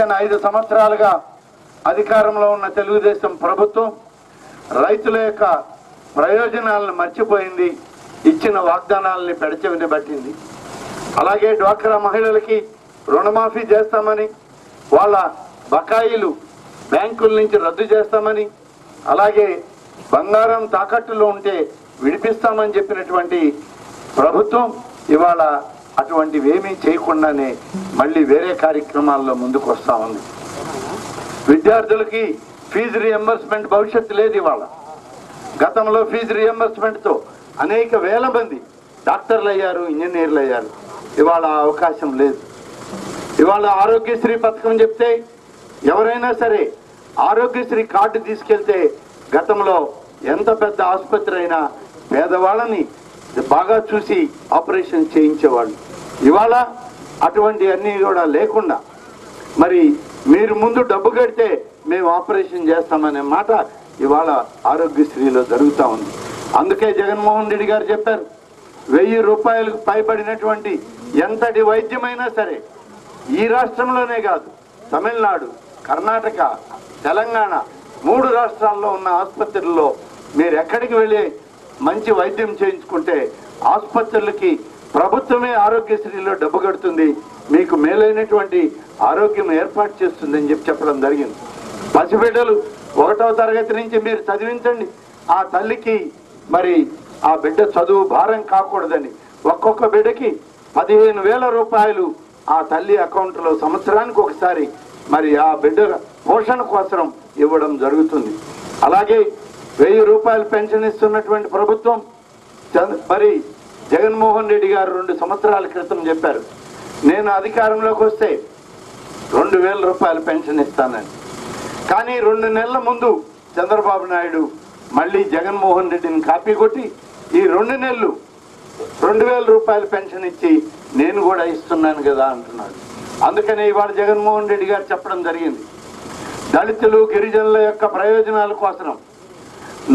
గడిచిన 5 సంవత్సరాలుగా అధికారంలో ఉన్న తెలుగుదేశం ప్రభుత్వం రైతుల యొక్క ప్రయోజనాలను మర్చిపోయింది, ఇచ్చిన వాగ్దానాలని పెడచెవిన పట్టింది. అలాగే డ్వాక్రా మహిళలకి రుణమాఫీ చేస్తామని, వాళ్ళ బకాయిలు బ్యాంకుల నుంచి రద్దు చేస్తామని, అలాగే బంగారం తాకట్టులో ఉంటే విడిపిస్తామని చెప్పినటువంటి ప్రభుత్వం ఇవాళ అటువంటివేమీ చేయకుండానే మళ్ళీ వేరే కార్యక్రమాల్లో ముందుకు వస్తా ఉంది. విద్యార్థులకి ఫీజు రియంబర్స్మెంట్ భవిష్యత్తు లేదు. ఇవాళ గతంలో ఫీజు రియంబర్స్మెంట్తో అనేక వేల మంది డాక్టర్లు అయ్యారు, ఇంజనీర్లు అయ్యారు. ఇవాళ అవకాశం లేదు. ఇవాళ ఆరోగ్యశ్రీ పథకం చెప్తే ఎవరైనా సరే ఆరోగ్యశ్రీ కార్డు తీసుకెళ్తే గతంలో ఎంత పెద్ద ఆసుపత్రి అయినా పేదవాళ్ళని బాగా చూసి ఆపరేషన్ చేయించేవాళ్ళు. ఇవాళ అటువంటి అన్నీ కూడా లేకుండా మరి మీరు ముందు డబ్బు కడితే మేము ఆపరేషన్ చేస్తామనే మాట ఇవాళ ఆరోగ్యశ్రీలో జరుగుతూ ఉంది. అందుకే జగన్మోహన్ రెడ్డి గారు చెప్పారు, 1000 రూపాయలకు పైబడినటువంటి ఎంతటి వైద్యమైనా సరే ఈ రాష్ట్రంలోనే కాదు, తమిళనాడు, కర్ణాటక, తెలంగాణ 3 రాష్ట్రాల్లో ఉన్న ఆసుపత్రుల్లో మీరు ఎక్కడికి వెళ్ళి మంచి వైద్యం చేయించుకుంటే ఆసుపత్రులకి ప్రభుత్వమే ఆరోగ్యశ్రీలో డబ్బు కడుతుంది, మీకు మేలైనటువంటి ఆరోగ్యం ఏర్పాటు చేస్తుందని చెప్పడం జరిగింది. పసిబిడ్డలు 1వ తరగతి నుంచి మీరు చదివించండి, ఆ తల్లికి మరి ఆ బిడ్డ చదువు భారం కాకూడదని ఒక్కొక్క బిడ్డకి 15,000 రూపాయలు ఆ తల్లి అకౌంట్లో సంవత్సరానికి ఒకసారి మరి ఆ బిడ్డ పోషణ కోసం ఇవ్వడం జరుగుతుంది. అలాగే 1000 రూపాయలు పెన్షన్ ఇస్తున్నటువంటి ప్రభుత్వం మరి జగన్మోహన్ రెడ్డి గారు 2 సంవత్సరాల క్రితం చెప్పారు, నేను అధికారంలోకి వస్తే 2,000 రూపాయలు పెన్షన్ ఇస్తానని. కానీ 2 నెలల ముందు చంద్రబాబు నాయుడు మళ్ళీ జగన్మోహన్ రెడ్డిని కాపీ కొట్టి ఈ 2 నెలలు 2,000 రూపాయలు పెన్షన్ ఇచ్చి నేను కూడా ఇస్తున్నాను కదా అంటున్నాడు. అందుకనే ఇవాళ జగన్మోహన్ రెడ్డి గారు చెప్పడం జరిగింది, దళితులు గిరిజనుల యొక్క ప్రయోజనాల కోసం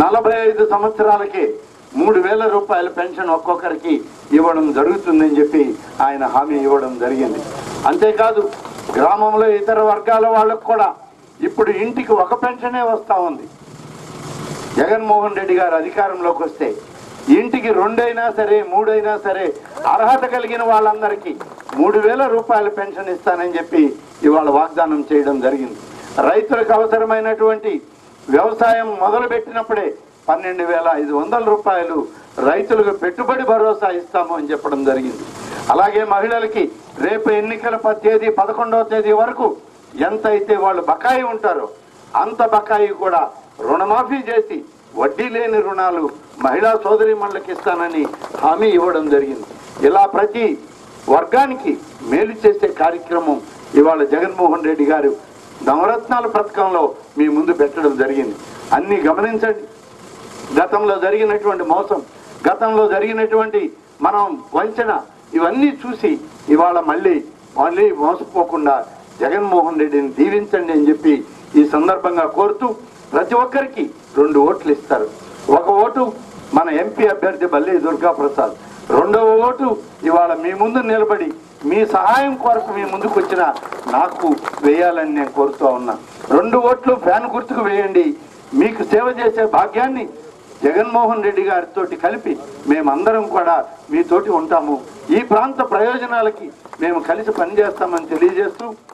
45 సంవత్సరాలకే 3,000 రూపాయల పెన్షన్ ఒక్కొక్కరికి ఇవ్వడం జరుగుతుందని చెప్పి ఆయన హామీ ఇవ్వడం జరిగింది. అంతేకాదు గ్రామంలో ఇతర వర్గాల వాళ్ళకు కూడా ఇప్పుడు ఇంటికి ఒక పెన్షనే వస్తూ ఉంది. జగన్మోహన్ రెడ్డి గారు అధికారంలోకి వస్తే ఇంటికి 2 అయినా సరే 3 అయినా సరే అర్హత కలిగిన వాళ్ళందరికీ 3,000 రూపాయల పెన్షన్ ఇస్తానని చెప్పి ఇవాళ వాగ్దానం చేయడం జరిగింది. రైతులకు అవసరమైనటువంటి వ్యవసాయం మొదలుపెట్టినప్పుడే 12,500 రూపాయలు రైతులకు పెట్టుబడి భరోసా ఇస్తాము అని చెప్పడం జరిగింది. అలాగే మహిళలకి రేపు ఎన్నికల తేదీ 11వ తేదీ వరకు ఎంత అయితే వాళ్ళు బకాయి ఉంటారో అంత బకాయి కూడా రుణమాఫీ చేసి వడ్డీ లేని రుణాలు మహిళా సోదరీమణులకు ఇస్తానని హామీ ఇవ్వడం జరిగింది. ఇలా ప్రతి వర్గానికి మేలు చేసే కార్యక్రమం ఇవాళ జగన్మోహన్ రెడ్డి గారు నవరత్నాల పథకంలో మీ ముందు పెట్టడం జరిగింది. అన్ని గమనించండి. గతంలో జరిగినటువంటి మోసం, గతంలో జరిగినటువంటి మనం వంచన ఇవన్నీ చూసి ఇవాళ మళ్ళీ మోసపోకుండా జగన్మోహన్ రెడ్డిని దీవించండి అని చెప్పి ఈ సందర్భంగా కోరుతూ ప్రతి ఒక్కరికి 2 ఓట్లు ఇస్తారు. 1 ఓటు మన ఎంపీ అభ్యర్థి బల్లి దుర్గాప్రసాద్, 2వ ఓటు ఇవాళ మీ ముందు నిలబడి మీ సహాయం కొరకు మీ ముందుకు వచ్చిన నాకు వేయాలని నేను కోరుతూ ఉన్నా. 2 ఓట్లు ఫ్యాన్ గుర్తుకు వేయండి. మీకు సేవ చేసే భాగ్యాన్ని జగన్మోహన్ రెడ్డి గారితో కలిపి మేమందరం కూడా మీతోటి ఉంటాము. ఈ ప్రాంత ప్రయోజనాలకి మేము కలిసి పనిచేస్తామని తెలియజేస్తూ